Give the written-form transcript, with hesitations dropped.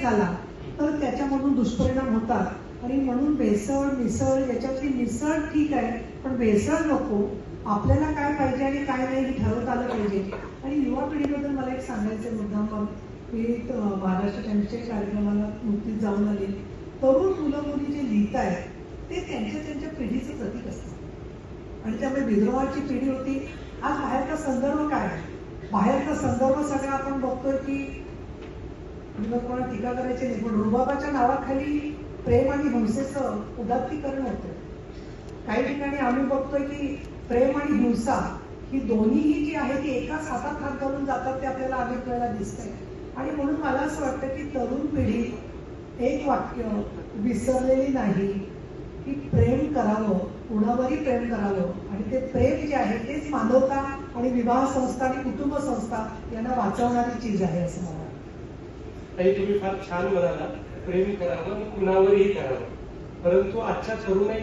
झाला तर त्याच्यामधून दुष्परिणाम होतात आणि म्हणून भेसळ मिसळ याच्यातली मिसळ ठीक आहे पण भेसळ नको. आपल्याला काय पाहिजे आणि काय नाही हे ठरवता आलं पाहिजे. आणि युवा पिढीबद्दल मला एक सांगायचं मुद्दाम, मग मी महाराष्ट्र टाइम्सच्या कार्यक्रमाला नुकतीच जाऊन आले. तरुण मुलं मुली जे लिहित आहेत ते त्यांच्या पिढीचं प्रतीक असतं आणि त्यामुळे विद्रोहाची पिढी होती. आज बाहेरचा संदर्भ काय आहे? बाहेरचा संदर्भ सगळा आपण बघतोय की कोणा टीका करायची नाही पण रुबाबाच्या नावाखाली प्रेम आणि हिंसेचं उदात्तीकरण होतं. काही ठिकाणी आम्ही बघतोय की प्रेम आणि हिंसा ही दोन्हीही जी आहे ती एकाच हातात हात घालून जातात ते आपल्याला अनेक वेळेला दिसतंय. आणि म्हणून मला असं वाटतं की तरुण पिढी एक वाक्य विसरलेली नाही की प्रेम करावं, कुणावरही प्रेम करावं आणि ते प्रेम जे आहे तेच मानवता आणि विवाह संस्था आणि कुटुंब संस्था यांना वाचवणारी चीज आहे असं मला वाटतं. ताई तुम्ही फार छान म्हणाला, प्रेम करावं आणि कुणावरही करावं, परंतु आजच्या तरुणाई